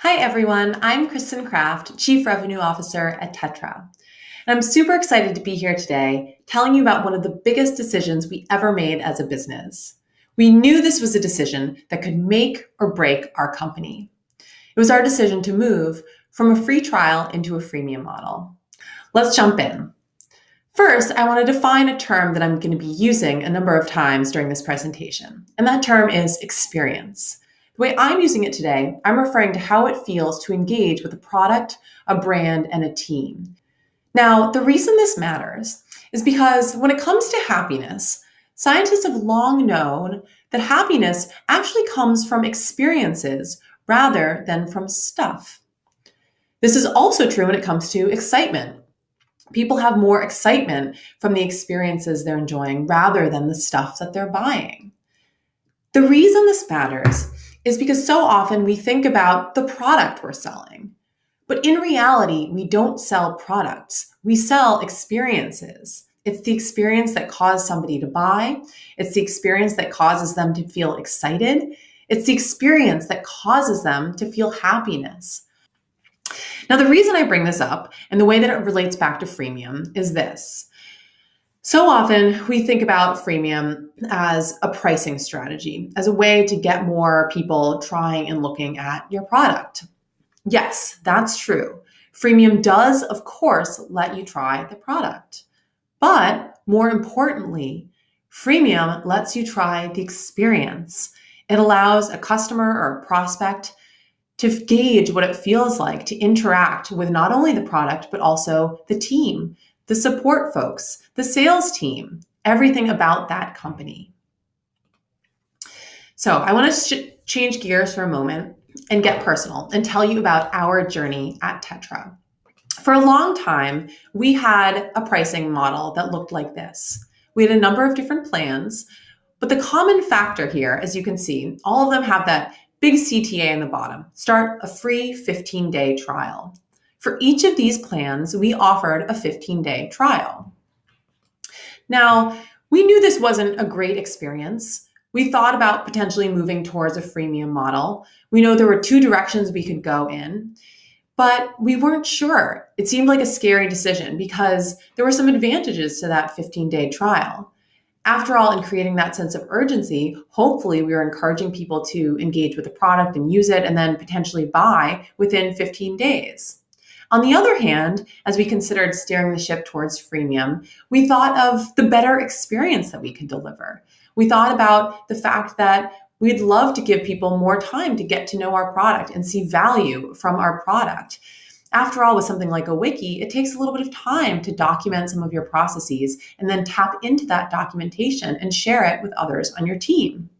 Hi, everyone. I'm Kristen Kraft, Chief Revenue Officer at Tettra. And I'm super excited to be here today telling you about one of the biggest decisions we ever made as a business. We knew this was a decision that could make or break our company. It was our decision to move from a free trial into a freemium model. Let's jump in. First, I want to define a term that I'm going to be using a number of times during this presentation, and that term is experience. The way I'm using it today, I'm referring to how it feels to engage with a product, a brand, and a team. Now, the reason this matters is because when it comes to happiness, scientists have long known that happiness actually comes from experiences rather than from stuff. This is also true when it comes to excitement. People have more excitement from the experiences they're enjoying rather than the stuff that they're buying. The reason this matters is because so often we think about the product we're selling. But in reality, we don't sell products. We sell experiences. It's the experience that caused somebody to buy. It's the experience that causes them to feel excited. It's the experience that causes them to feel happiness. Now, the reason I bring this up and the way that it relates back to freemium is this. So often we think about freemium as a pricing strategy, as a way to get more people trying and looking at your product. Yes, that's true. Freemium does, of course, let you try the product. But more importantly, freemium lets you try the experience. It allows a customer or a prospect to gauge what it feels like to interact with not only the product, but also the team, the support folks, the sales team, everything about that company. So I want to change gears for a moment and get personal and tell you about our journey at Tettra. For a long time, we had a pricing model that looked like this. We had a number of different plans, but the common factor here, as you can see, all of them have that big CTA in the bottom. Start a free 15-day trial. For each of these plans, we offered a 15-day trial. Now, we knew this wasn't a great experience. We thought about potentially moving towards a freemium model. We know there were two directions we could go in, but we weren't sure. It seemed like a scary decision because there were some advantages to that 15-day trial. After all, in creating that sense of urgency, hopefully we were encouraging people to engage with the product and use it and then potentially buy within 15 days. On the other hand, as we considered steering the ship towards freemium, we thought of the better experience that we could deliver. We thought about the fact that we'd love to give people more time to get to know our product and see value from our product. After all, with something like a wiki, it takes a little bit of time to document some of your processes and then tap into that documentation and share it with others on your team.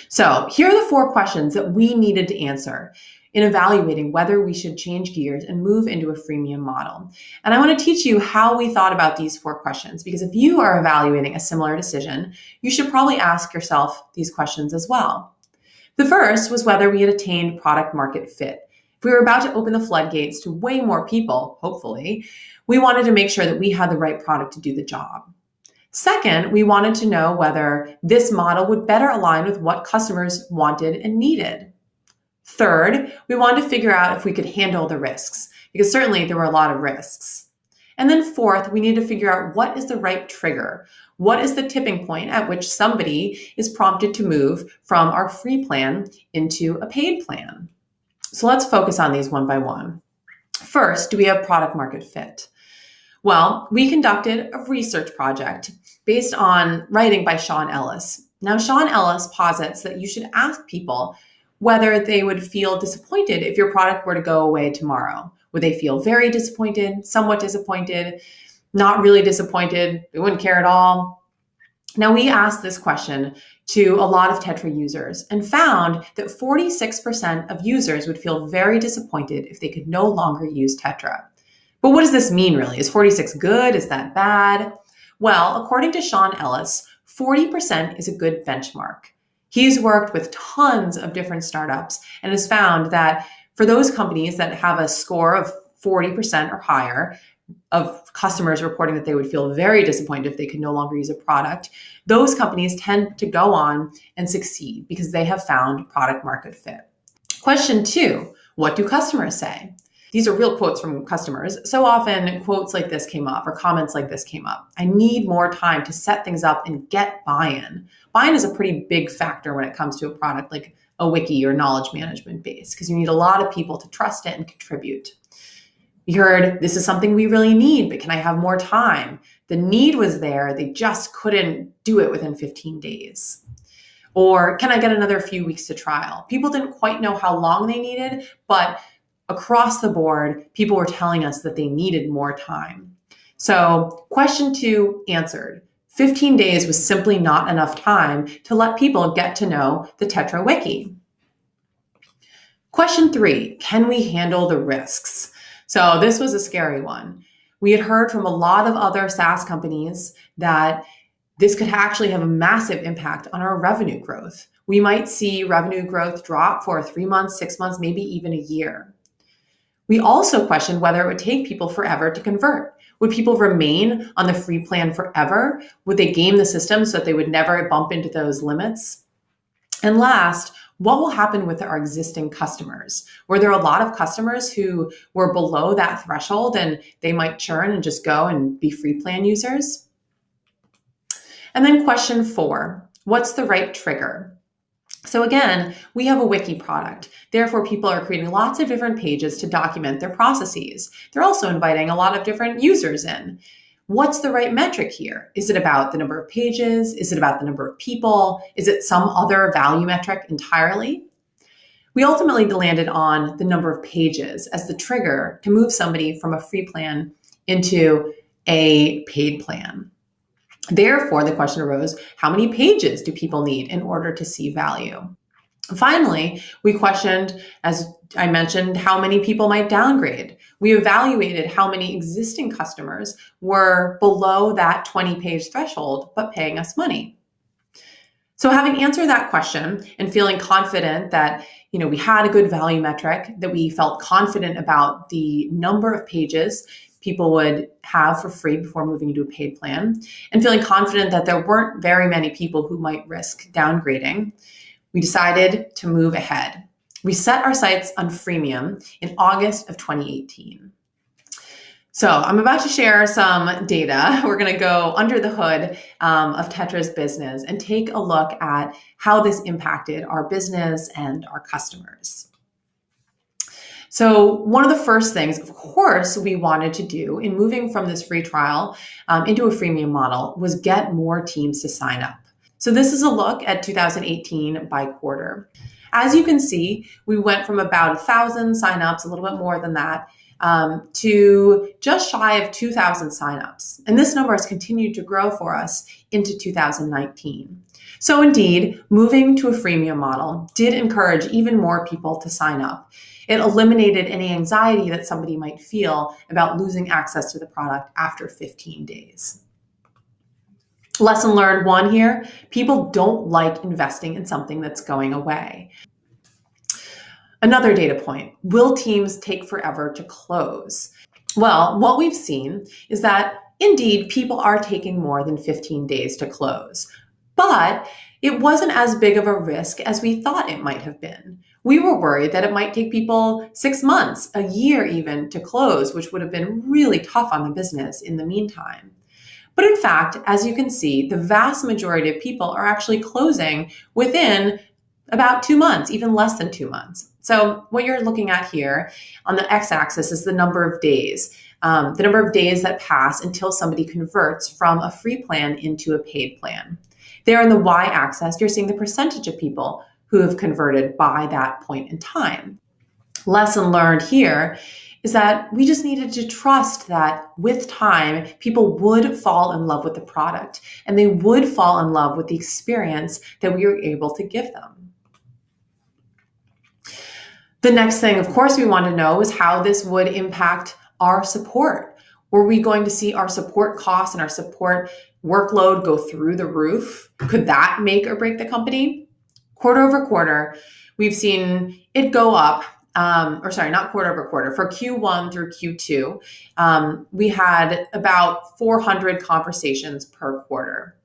So here are the 4 questions that we needed to answer in evaluating whether we should change gears and move into a freemium model. And I want to teach you how we thought about these 4 questions, because if you are evaluating a similar decision, you should probably ask yourself these questions as well. The first was whether we had attained product market fit. If we were about to open the floodgates to way more people, hopefully, we wanted to make sure that we had the right product to do the job. Second, we wanted to know whether this model would better align with what customers wanted and needed. Third, we wanted to figure out if we could handle the risks, because certainly there were a lot of risks. And then fourth, we needed to figure out what is the right trigger. What is the tipping point at which somebody is prompted to move from our free plan into a paid plan? So let's focus on these one by one. First, do we have product market fit? Well, we conducted a research project based on writing by Sean Ellis. Now, Sean Ellis posits that you should ask people whether they would feel disappointed if your product were to go away tomorrow. Would they feel very disappointed, somewhat disappointed, not really disappointed, they wouldn't care at all? Now, we asked this question to a lot of Tettra users and found that 46% of users would feel very disappointed if they could no longer use Tettra. But what does this mean really? Is 46 good? Is that bad? Well, according to Sean Ellis, 40% is a good benchmark. He's worked with tons of different startups and has found that for those companies that have a score of 40% or higher of customers reporting that they would feel very disappointed if they could no longer use a product, those companies tend to go on and succeed because they have found product market fit. Question 2, what do customers say? These are real quotes from customers. So often quotes like this came up or comments like this came up. I need more time to set things up and get buy-in. Buy-in is a pretty big factor when it comes to a product like a wiki or knowledge management base, because you need a lot of people to trust it and contribute. We heard, this is something we really need, but can I have more time? The need was there, they just couldn't do it within 15 days. Or can I get another few weeks to trial? People didn't quite know how long they needed, but across the board, people were telling us that they needed more time. So question 2 answered. 15 days was simply not enough time to let people get to know the Tettra wiki. Question 3, can we handle the risks? So this was a scary one. We had heard from a lot of other SaaS companies that this could actually have a massive impact on our revenue growth. We might see revenue growth drop for 3 months, 6 months, maybe even a year. We also questioned whether it would take people forever to convert. Would people remain on the free plan forever? Would they game the system so that they would never bump into those limits? And last, what will happen with our existing customers? Were there a lot of customers who were below that threshold and they might churn and just go and be free plan users? And then question 4, what's the right trigger? So again, we have a wiki product. Therefore, people are creating lots of different pages to document their processes. They're also inviting a lot of different users in. What's the right metric here? Is it about the number of pages? Is it about the number of people? Is it some other value metric entirely? We ultimately landed on the number of pages as the trigger to move somebody from a free plan into a paid plan. Therefore, the question arose, how many pages do people need in order to see value? Finally, we questioned, as I mentioned, how many people might downgrade. We evaluated how many existing customers were below that 20-page threshold, but paying us money. So having answered that question and feeling confident that we had a good value metric, that we felt confident about the number of pages people would have for free before moving into a paid plan, and feeling confident that there weren't very many people who might risk downgrading, we decided to move ahead. We set our sights on freemium in August of 2018. So I'm about to share some data. We're going to go under the hood of Tettra's business and take a look at how this impacted our business and our customers. So one of the first things, of course, we wanted to do in moving from this free trial into a freemium model was get more teams to sign up. So this is a look at 2018 by quarter. As you can see, we went from about 1,000 signups, a little bit more than that, to just shy of 2,000 signups. And this number has continued to grow for us into 2019. So indeed, moving to a freemium model did encourage even more people to sign up. It eliminated any anxiety that somebody might feel about losing access to the product after 15 days. Lesson learned 1 here, people don't like investing in something that's going away. Another data point, will teams take forever to close? Well, what we've seen is that indeed people are taking more than 15 days to close, but it wasn't as big of a risk as we thought it might have been. We were worried that it might take people 6 months, a year even, to close, which would have been really tough on the business in the meantime. But in fact, as you can see, the vast majority of people are actually closing within about 2 months, even less than 2 months. So what you're looking at here on the x-axis is the number of days that pass until somebody converts from a free plan into a paid plan. There on the y-axis, you're seeing the percentage of people who have converted by that point in time. Lesson learned here is that we just needed to trust that with time, people would fall in love with the product and they would fall in love with the experience that we were able to give them. The next thing, of course, we want to know is how this would impact our support. Were we going to see our support costs and our support workload go through the roof? Could that make or break the company? Quarter over quarter, we've seen it go up, not quarter over quarter. For Q1 through Q2, we had about 400 conversations per quarter.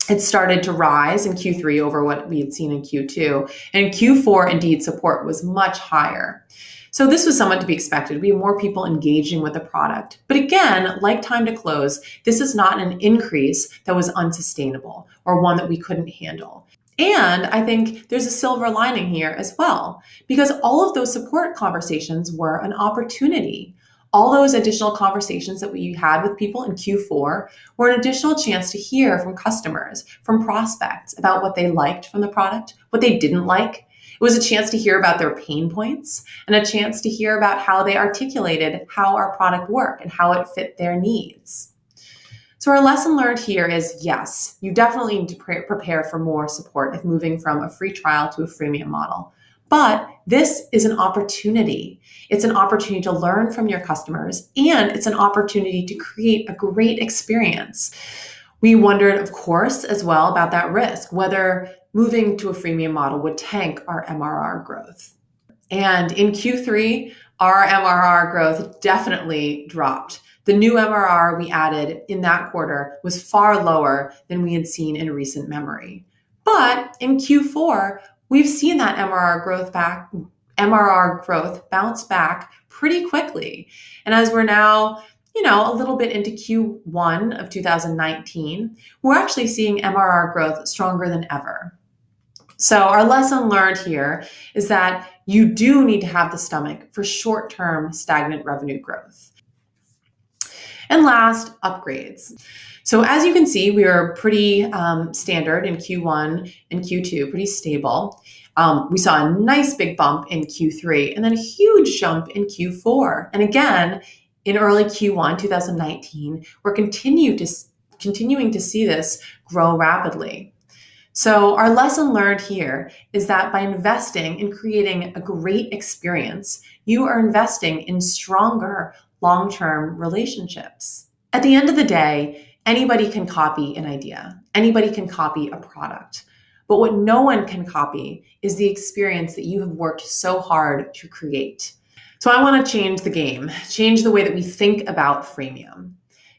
It started to rise in Q3 over what we had seen in Q2. And in Q4, indeed, support was much higher. So this was somewhat to be expected. We have more people engaging with the product. But again, like time to close, this is not an increase that was unsustainable or one that we couldn't handle. And I think there's a silver lining here as well, because all of those support conversations were an opportunity. All those additional conversations that we had with people in Q4 were an additional chance to hear from customers, from prospects about what they liked from the product, what they didn't like. It was a chance to hear about their pain points and a chance to hear about how they articulated how our product worked and how it fit their needs. So our lesson learned here is, yes, you definitely need to prepare for more support if moving from a free trial to a freemium model. But this is an opportunity. It's an opportunity to learn from your customers, and it's an opportunity to create a great experience. We wondered, of course, as well about that risk, whether moving to a freemium model would tank our MRR growth. And in Q3, our MRR growth definitely dropped. The new MRR we added in that quarter was far lower than we had seen in recent memory. But in Q4, we've seen that MRR growth bounce back pretty quickly. And as we're now, a little bit into Q1 of 2019, we're actually seeing MRR growth stronger than ever. So our lesson learned here is that you do need to have the stomach for short-term stagnant revenue growth. And last, upgrades. So as you can see, we are pretty standard in Q1 and Q2, pretty stable. We saw a nice big bump in Q3 and then a huge jump in Q4. And again, in early Q1 2019, we're continuing to see this grow rapidly. So our lesson learned here is that by investing in creating a great experience, you are investing in stronger long-term relationships. At the end of the day, anybody can copy an idea. Anybody can copy a product. But what no one can copy is the experience that you have worked so hard to create. So I want to change the game, change the way that we think about freemium.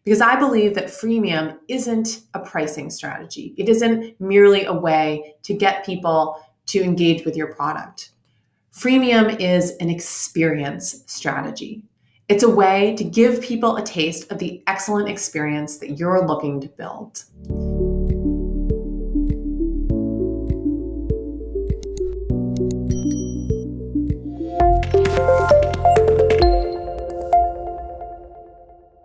Because I believe that freemium isn't a pricing strategy. It isn't merely a way to get people to engage with your product. Freemium is an experience strategy. It's a way to give people a taste of the excellent experience that you're looking to build.